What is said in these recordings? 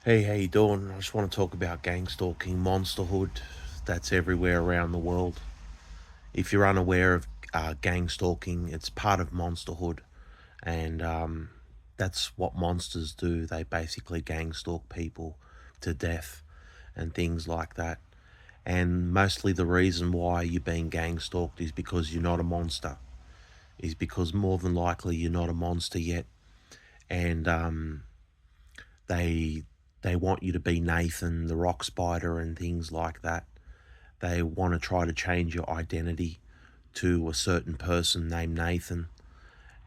Hey, how you doing? I just want to talk about Gangstalking Monsterhood that's everywhere around the world. If you're unaware of Gangstalking, it's part of Monsterhood, and that's what monsters do. They basically gangstalk people to death and things like that. And mostly the reason why you're being gangstalked is because you're not a monster. Is because more than likely you're not a monster yet, and they they want you to be Nathan, the rock spider, and things like that. They want to try to change your identity to a certain person named Nathan,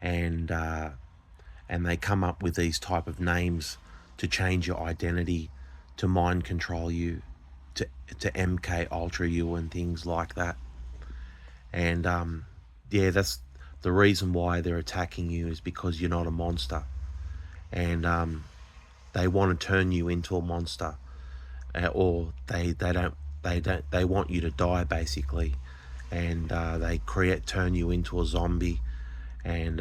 and and they come up with these type of names to change your identity, to mind control you, to to MK Ultra you, and things like that. And yeah, that's the reason why they're attacking you is because you're not a monster, and they want to turn you into a monster, or they want you to die basically, and they create turn you into a zombie, and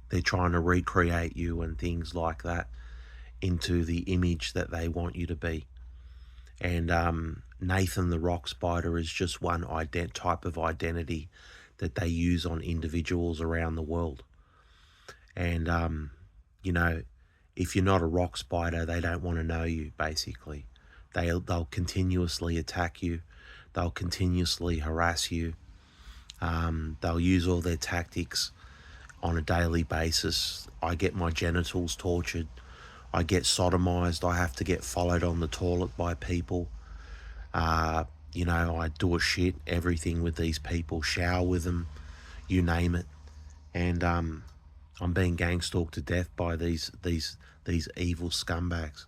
they're trying to recreate you and things like that into the image that they want you to be. And Nathan the Rock Spider is just one type of identity that they use on individuals around the world. And you know, if you're not a rock spider, they don't want to know you. Basically, they'll continuously attack you. They'll continuously harass you. They'll use all their tactics on a daily basis. I get my genitals tortured. I get sodomized. I have to get followed on the toilet by people. Uh, I do a shit, everything with these people, shower with them, you name it. And I'm being gang stalked to death by these evil scumbags.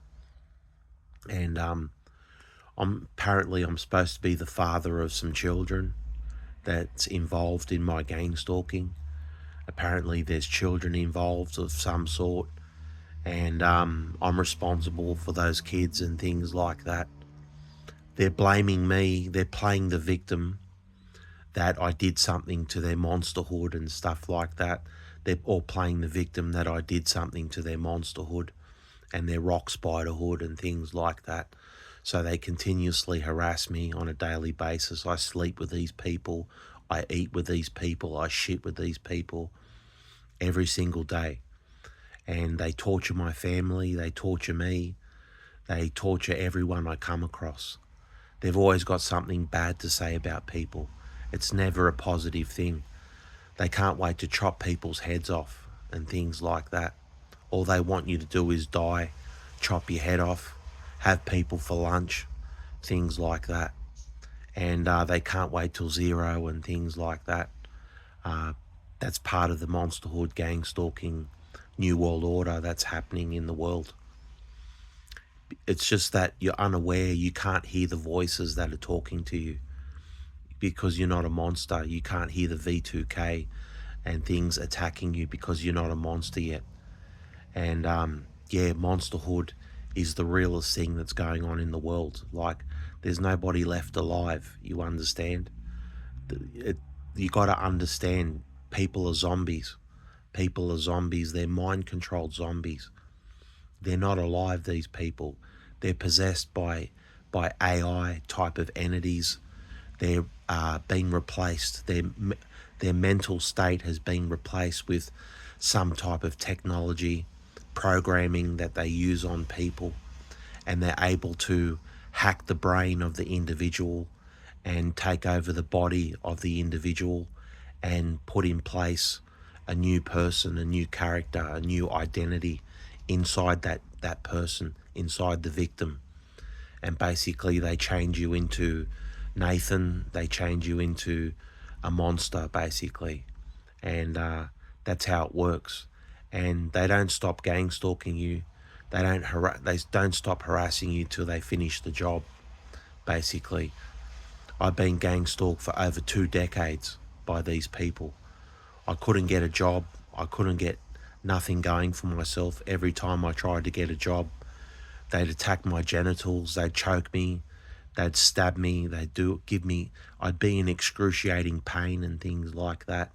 And I'm supposed to be the father of some children that's involved in my gang stalking. Apparently, there's children involved of some sort, and I'm responsible for those kids and things like that. They're blaming me. They're playing the victim that I did something to their monsterhood and stuff like that. They're all playing the victim that I did something to their monsterhood and their rock spiderhood and things like that. So they continuously harass me on a daily basis. I sleep with these people. I eat with these people. I shit with these people every single day. And they torture my family. They torture me. They torture everyone I come across. They've always got something bad to say about people. It's never a positive thing. They can't wait to chop people's heads off and things like that. All they want you to do is die, chop your head off, have people for lunch, things like that. And they can't wait till zero and things like that. Uh, that's part of the monsterhood gang stalking new world order that's happening in the world. It's just that you're unaware, you can't hear the voices that are talking to you because you're not a monster. You can't hear the V2K and things attacking you because you're not a monster yet. And yeah, monsterhood is the realest thing that's going on in the world. Like, there's nobody left alive. You understand? It, you got to understand. People are zombies. People are zombies. They're mind controlled zombies. They're not alive. These people. They're possessed by AI type of entities. They're being replaced. Their mental state has been replaced with some type of technology programming that they use on people, and they're able to hack the brain of the individual and take over the body of the individual and put in place a new person, a new character, a new identity inside that person, inside the victim. And basically they change you into Nathan, they change you into a monster basically. And that's how it works. And they don't stop gang stalking you. They don't stop harassing you till they finish the job basically. I've been gang stalked for over 2 decades by these people. I couldn't get a job. I couldn't get nothing going for myself. Every time I tried to get a job, they'd attack my genitals, they'd choke me, they'd stab me, I'd be in excruciating pain and things like that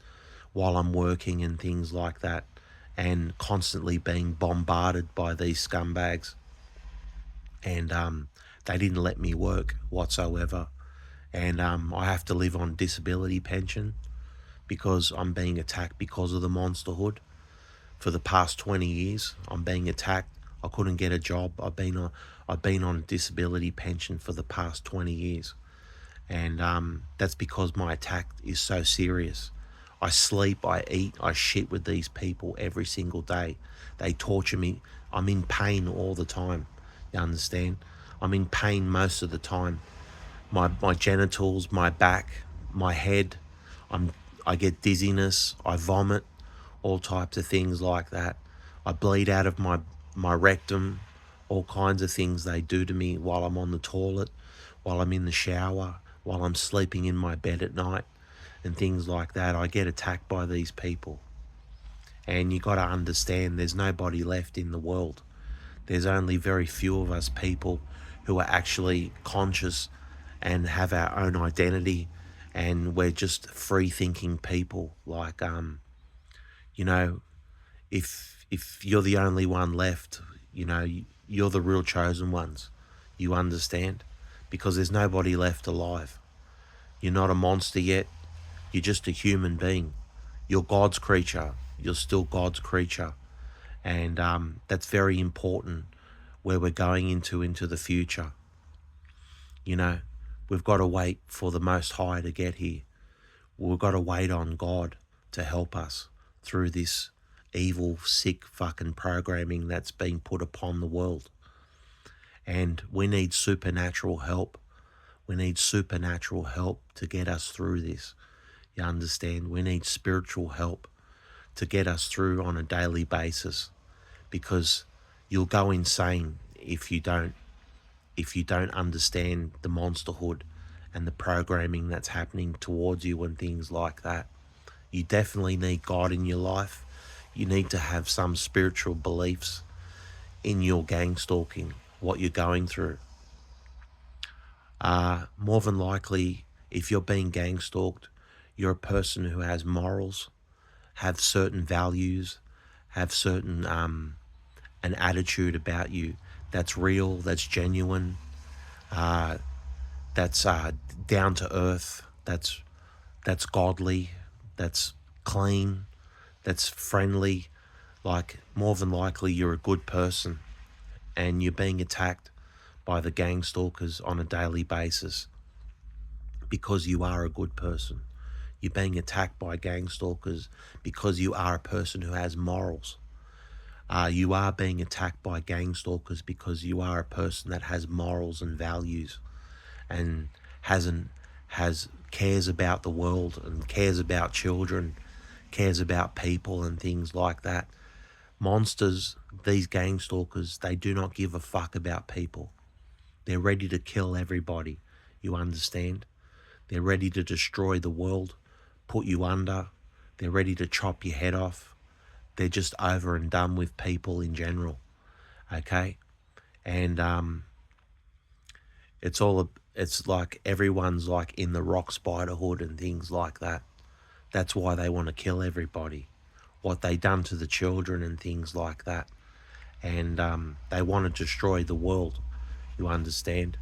while I'm working and things like that, and constantly being bombarded by these scumbags. and they didn't let me work whatsoever, and I have to live on disability pension because I'm being attacked because of the monsterhood. For the past 20 years, I'm being attacked. I couldn't get a job. I've been on disability pension for the past 20 years, and that's because my attack is so serious. I sleep, I eat, I shit with these people every single day. They torture me. I'm in pain all the time. You understand? I'm in pain most of the time. My genitals, my back, my head. I'm I get dizziness. I vomit, all types of things like that. I bleed out of my rectum. All kinds of things they do to me while I'm on the toilet, while I'm in the shower, while I'm sleeping in my bed at night, and things like that. I get attacked by these people. And you got to understand there's nobody left in the world. There's only very few of us people who are actually conscious and have our own identity, and we're just free thinking people. Like you know, if you're the only one left, you're the real chosen ones. You understand? Because there's nobody left alive. You're not a monster yet. You're just a human being. You're God's creature. You're still God's creature. And that's very important where we're going into the future. You know, we've got to wait for the Most High to get here. We've got to wait on God to help us through this evil, sick fucking programming that's being put upon the world. And we need supernatural help. We need supernatural help to get us through this. You understand? We need spiritual help to get us through on a daily basis, because you'll go insane if you don't understand the monsterhood and the programming that's happening towards you and things like that. You definitely need God in your life. You need to have some spiritual beliefs in your gang stalking, what you're going through. More than likely, if you're being gang stalked, you're a person who has morals, have certain values, have certain an attitude about you that's real, that's genuine, that's down to earth, that's godly, that's clean, that's friendly. Like, more than likely, you're a good person, and you're being attacked by the gang stalkers on a daily basis because you are a good person. You're being attacked by gang stalkers because you are a person who has morals. You are being attacked by gang stalkers because you are a person that has morals and values, and has cares about the world and cares about children, cares about people and things like that. Monsters, these gang stalkers, they do not give a fuck about people. They're ready to kill everybody. You understand? They're ready to destroy the world, put you under. They're ready to chop your head off. They're just over and done with people in general. Okay? And it's like everyone's like in the rock spider hood and things like that. That's why they want to kill everybody. What they done to the children and things like that. And they want to destroy the world. You understand?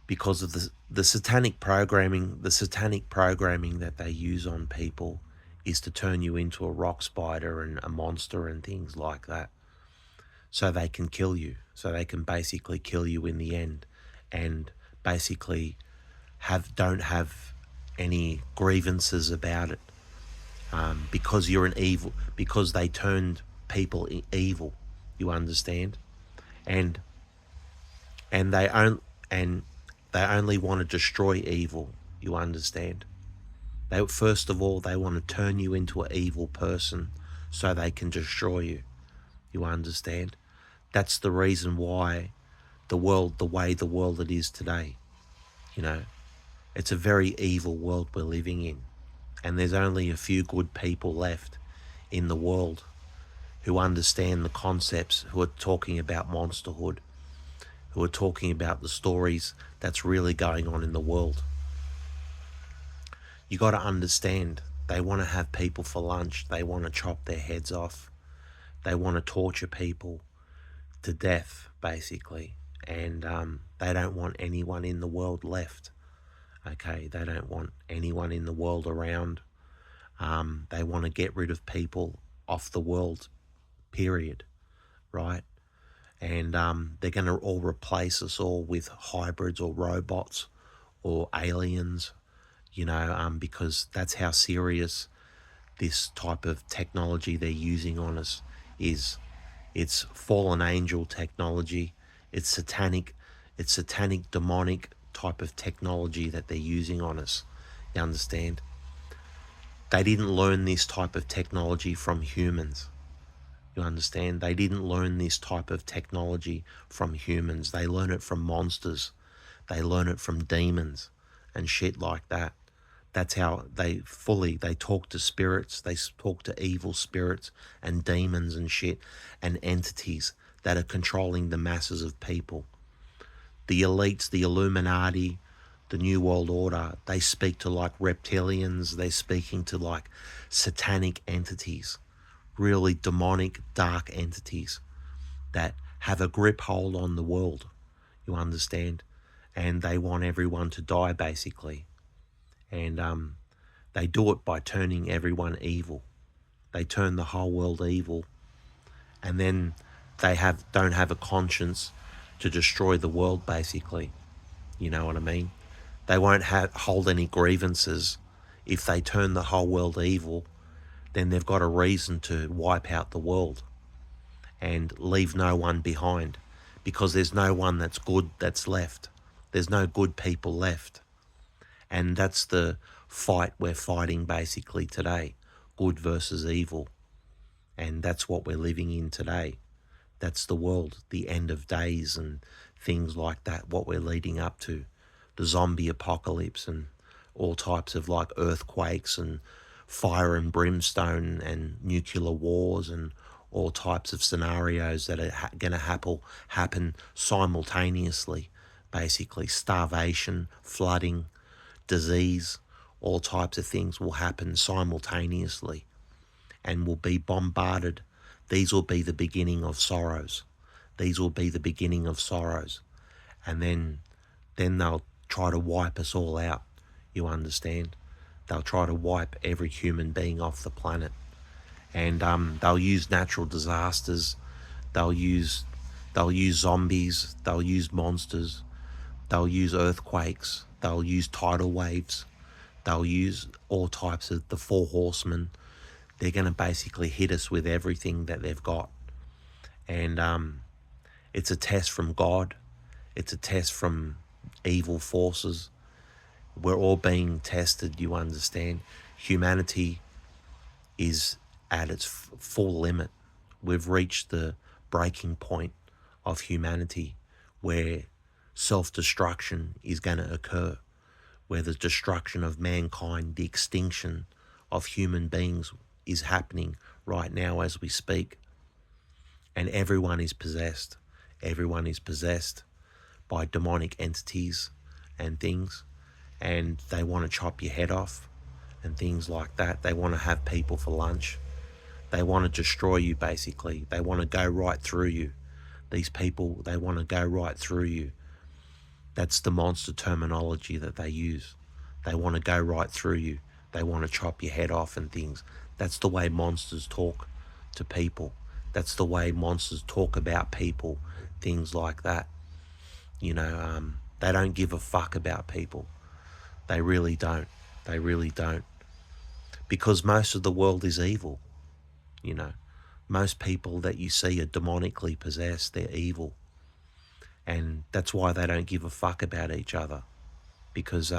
Because of the satanic programming, that they use on people is to turn you into a rock spider and a monster and things like that, so they can kill you, so they can basically kill you in the end, and basically don't have any grievances about it, because you're an evil, because they turned people evil. You understand? And and they own and they only want to destroy evil. You understand? They, first of all, they want to turn you into an evil person so they can destroy you. You understand? That's the reason why the world, the way the world it is today, you know, it's a very evil world we're living in. And there's only a few good people left in the world who understand the concepts, who are talking about monsterhood, who are talking about the stories that's really going on in the world. You got to understand, they want to have people for lunch. They want to chop their heads off. They want to torture people to death, basically. And they don't want anyone in the world left. Okay, they don't want anyone in the world around. They want to get rid of people off the world, period, right? And they're going to all replace us all with hybrids or robots or aliens, because that's how serious this type of technology they're using on us is. It's fallen angel technology. It's satanic, demonic type of technology that they're using on us. You understand? They didn't learn this type of technology from humans. You understand? They didn't learn this type of technology from humans. They learn it from monsters. They learn it from demons and shit like that. That's how they talk to spirits. They talk to evil spirits and demons and shit and entities that are controlling the masses of people. The elites, the Illuminati, the New World Order, they speak to like reptilians. They're speaking to like satanic entities, really demonic, dark entities that have a grip hold on the world. You understand? And they want everyone to die, basically. And they do it by turning everyone evil. They turn the whole world evil, and then they don't have a conscience to destroy the world, basically. You know what I mean? They won't hold any grievances. If they turn the whole world evil, then they've got a reason to wipe out the world and leave no one behind, because there's no one that's good that's left. There's no good people left. And that's the fight we're fighting basically today, good versus evil. And that's what we're living in today. That's the world, the end of days and things like that, what we're leading up to. The zombie apocalypse and all types of like earthquakes and fire and brimstone and nuclear wars and all types of scenarios that are going to happen simultaneously. Basically, starvation, flooding, disease, all types of things will happen simultaneously and will be bombarded. These will be the beginning of sorrows. These will be the beginning of sorrows. And then they'll try to wipe us all out. You understand? They'll try to wipe every human being off the planet. And they'll use natural disasters. They'll use zombies. They'll use monsters. They'll use earthquakes. They'll use tidal waves. They'll use all types of the four horsemen. They're going to basically hit us with everything that they've got. And it's a test from God. It's a test from evil forces. We're all being tested, you understand. Humanity is at its full limit. We've reached the breaking point of humanity where self-destruction is going to occur, where the destruction of mankind, the extinction of human beings is happening right now as we speak. And everyone is possessed. Everyone is possessed by demonic entities and things. And they want to chop your head off and things like that. They want to have people for lunch. They want to destroy you, basically. They want to go right through you. These people, they want to go right through you. That's the monster terminology that they use. They want to go right through you. They want to chop your head off and things. That's the way monsters talk to people. That's the way monsters talk about people, things like that. They don't give a fuck about people. They really don't. They really don't. Because most of the world is evil. Most people that you see are demonically possessed. They're evil. And that's why they don't give a fuck about each other. Because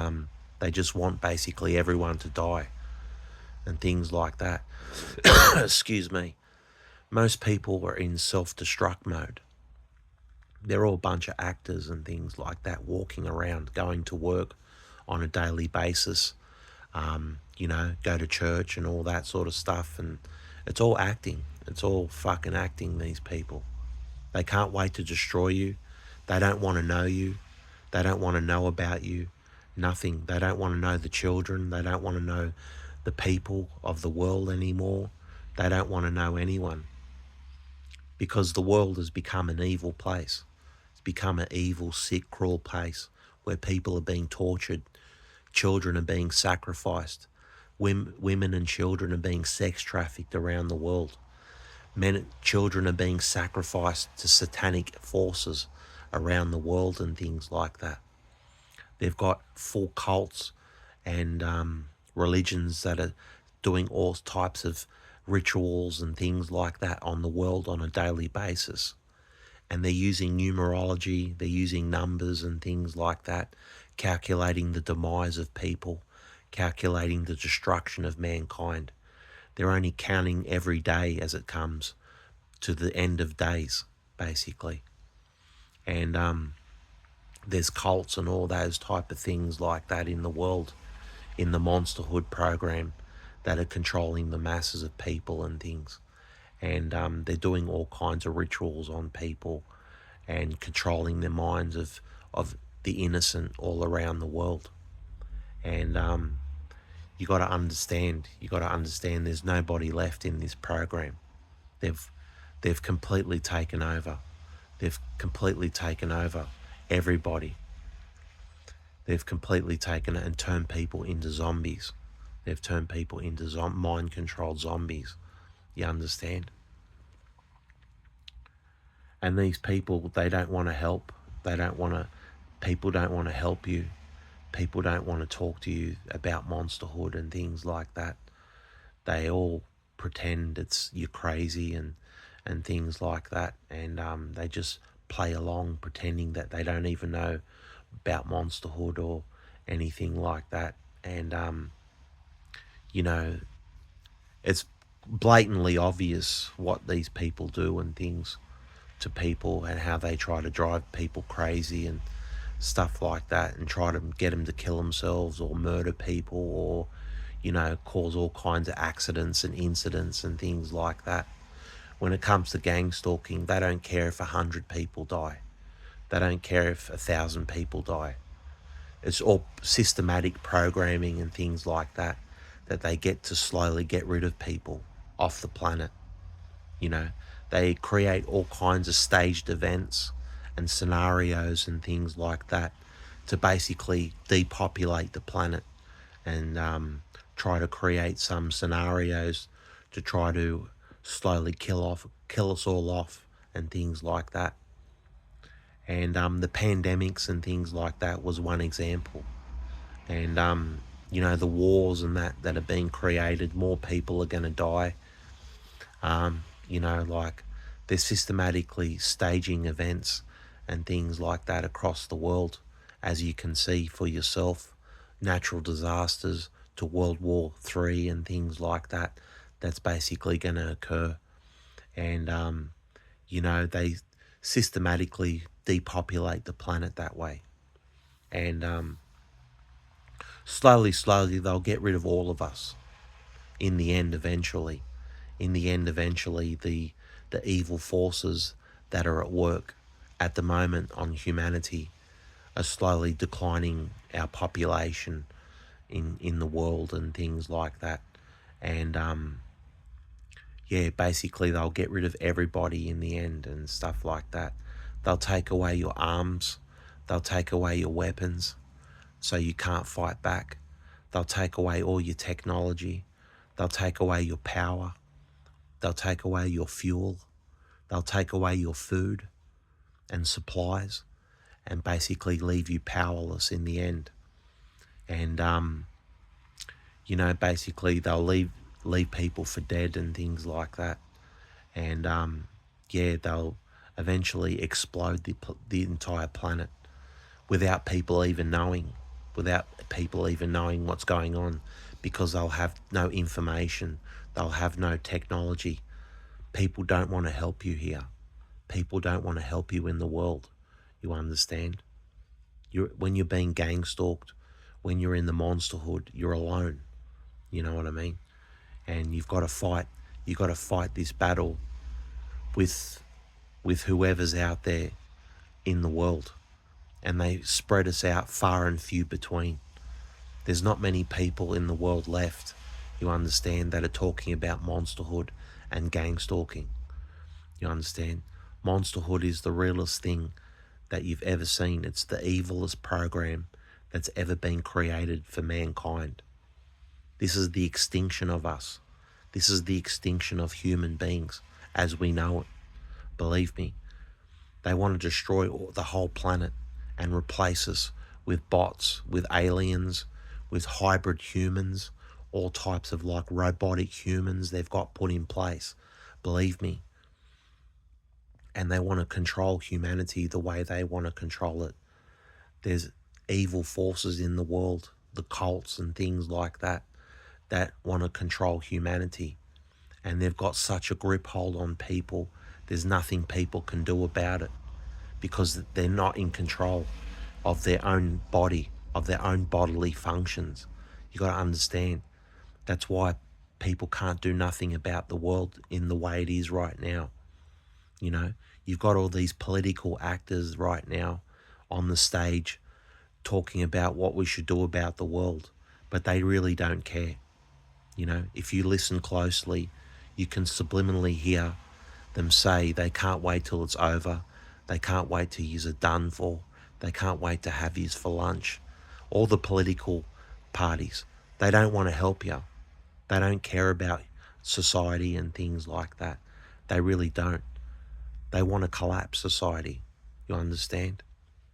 they just want basically everyone to die and things like that. Excuse me. Most people are in self-destruct mode. They're all a bunch of actors and things like that, walking around, going to work on a daily basis, go to church and all that sort of stuff. And it's all acting. It's all fucking acting, these people. They can't wait to destroy you. They don't want to know you. They don't want to know about you. Nothing. They don't want to know the children. They don't want to know the people of the world anymore. They don't want to know anyone. Because the world has become an evil place. become an evil, sick, cruel place where people are being tortured, children are being sacrificed, women and children are being sex trafficked around the world. Children are being sacrificed to satanic forces around the world and things like that. They've got full cults and religions that are doing all types of rituals and things like that on the world on a daily basis. And they're using numerology, they're using numbers and things like that, calculating the demise of people, calculating the destruction of mankind. They're only counting every day as it comes to the end of days, basically. And there's cults and all those type of things like that in the world, in the Monsterhood program, that are controlling the masses of people and things. And they're doing all kinds of rituals on people and controlling the minds of the innocent all around the world. And you got to understand, there's nobody left in this program. They've completely taken over. They've completely taken over everybody. They've completely taken it and turned people into zombies. They've turned people into mind-controlled zombies. You understand? And these people, they don't want to help. People don't want to help you. People don't want to talk to you about monsterhood and things like that. They all pretend you're crazy and things like that. And they just play along pretending that they don't even know about monsterhood or anything like that. And, it's blatantly obvious what these people do and things to people and how they try to drive people crazy and stuff like that and try to get them to kill themselves or murder people or, cause all kinds of accidents and incidents and things like that. When it comes to gang stalking, they don't care if 100 people die. They don't care if 1,000 people die. It's all systematic programming and things like that they get to slowly get rid of people off the planet. They create all kinds of staged events and scenarios and things like that to basically depopulate the planet and try to create some scenarios to try to slowly kill us all off and things like that. And the pandemics and things like that was one example. And the wars and that are being created, more people are going to die. Like they're systematically staging events and things like that across the world, as you can see for yourself. Natural disasters to World War III and things like that. That's basically going to occur. And, they systematically depopulate the planet that way. And slowly, they'll get rid of all of us in the end eventually. The evil forces that are at work at the moment on humanity are slowly declining our population in the world and things like that. And basically they'll get rid of everybody in the end and stuff like that. They'll take away your arms. They'll take away your weapons so you can't fight back. They'll take away all your technology. They'll take away your power. They'll take away your fuel. They'll take away your food and supplies and basically leave you powerless in the end. And, basically they'll leave people for dead and things like that. And, they'll eventually explode the entire planet without people even knowing what's going on, because they'll have no information. They'll have no technology. People don't want to help you here. People don't want to help you in the world. You understand? When you're being gang stalked, when you're in the monsterhood, you're alone. You know what I mean? And you've got to fight. You've got to fight this battle with whoever's out there in the world. And they spread us out far and few between. There's not many people in the world left, you understand, that are talking about monsterhood and gang stalking. You understand? Monsterhood is the realest thing that you've ever seen. It's the evilest program that's ever been created for mankind. This is the extinction of us. This is the extinction of human beings as we know it. Believe me, they want to destroy the whole planet and replace us with bots, with aliens, with hybrid humans, all types of like robotic humans they've got put in place. Believe me. And they want to control humanity the way they want to control it. There's evil forces in the world, the cults and things like that, that want to control humanity. And they've got such a grip hold on people, there's nothing people can do about it because they're not in control of their own body, of their own bodily functions. You got to understand. That's why people can't do nothing about the world in the way it is right now. You know, you've got all these political actors right now on the stage talking about what we should do about the world, but they really don't care. You know, if you listen closely, you can subliminally hear them say they can't wait till it's over. They can't wait till yous are done for. They can't wait to have yous for lunch. All the political parties, they don't want to help you. They don't care about society and things like that. They really don't. They want to collapse society. You understand?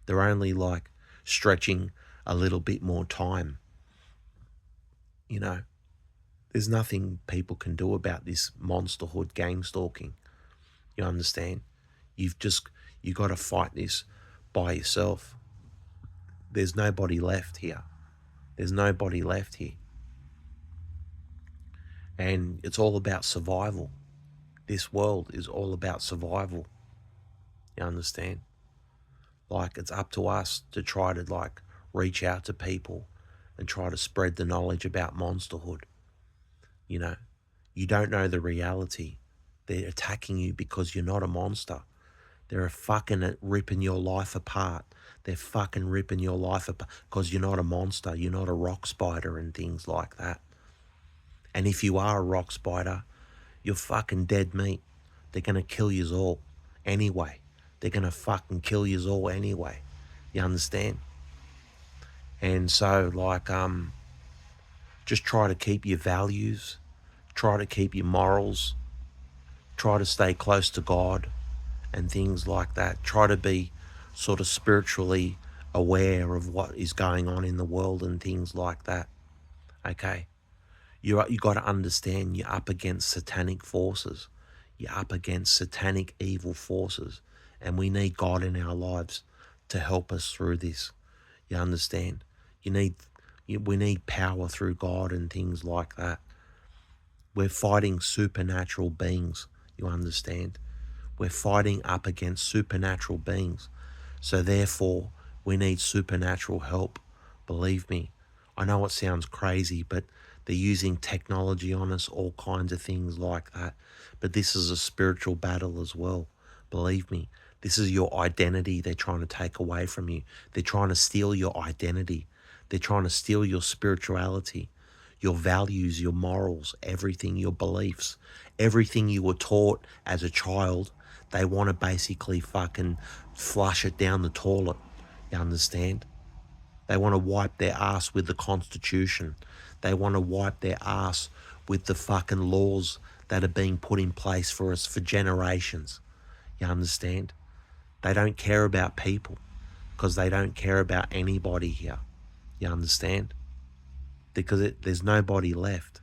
They're only like stretching a little bit more time. You know, there's nothing people can do about this monsterhood gang stalking. You understand? You got to fight this by yourself. There's nobody left here. There's nobody left here. And it's all about survival. This world is all about survival. You understand? Like, it's up to us to try to like reach out to people and try to spread the knowledge about monsterhood. You know, you don't know the reality. They're attacking you because you're not a monster. They're fucking ripping your life apart. They're fucking ripping your life apart because you're not a monster. You're not a rock spider and things like that. And if you are a rock spider, you're fucking dead meat. They're going to kill yous all anyway. They're going to fucking kill yous all anyway. You understand? And so, like, just try to keep your values, try to keep your morals, try to stay close to God and things like that. Try to be sort of spiritually aware of what is going on in the world and things like that. Okay? You got to understand you're up against satanic forces. You're up against satanic evil forces. And we need God in our lives to help us through this. You understand? We need power through God and things like that. We're fighting supernatural beings. You understand? We're fighting up against supernatural beings. So therefore, we need supernatural help. Believe me. I know it sounds crazy, but they're using technology on us, all kinds of things like that. But this is a spiritual battle as well. Believe me. This is your identity they're trying to take away from you. They're trying to steal your identity. They're trying to steal your spirituality, your values, your morals, everything, your beliefs, everything you were taught as a child. They want to basically fucking flush it down the toilet. You understand? They want to wipe their ass with the Constitution. They want to wipe their ass with the fucking laws that are being put in place for us for generations. You understand? They don't care about people because they don't care about anybody here. You understand? Because there's nobody left.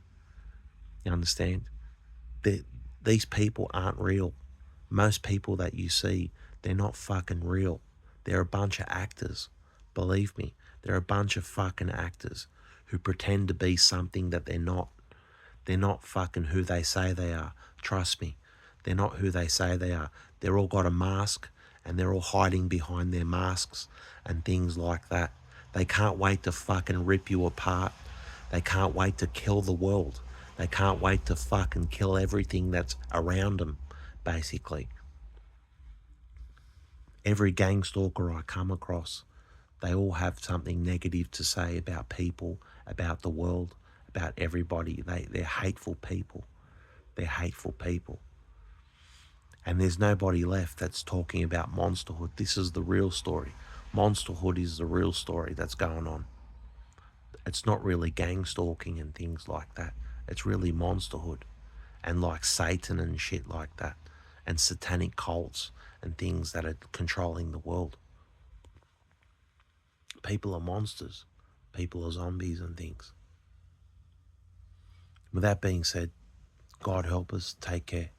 You understand? These people aren't real. Most people that you see, they're not fucking real. They're a bunch of actors. Believe me, they're a bunch of fucking actors who pretend to be something that they're not. They're not fucking who they say they are. Trust me, they're not who they say they are. They're all got a mask and they're all hiding behind their masks and things like that. They can't wait to fucking rip you apart. They can't wait to kill the world. They can't wait to fucking kill everything that's around them, basically. Every gang stalker I come across, they all have something negative to say about people, about the world, about everybody. They're hateful people. They're hateful people. And there's nobody left that's talking about monsterhood. This is the real story. Monsterhood is the real story that's going on. It's not really gang stalking and things like that. It's really monsterhood and like Satan and shit like that, and satanic cults and things that are controlling the world. People are monsters. People are zombies and things. With that being said, God help us. Take care.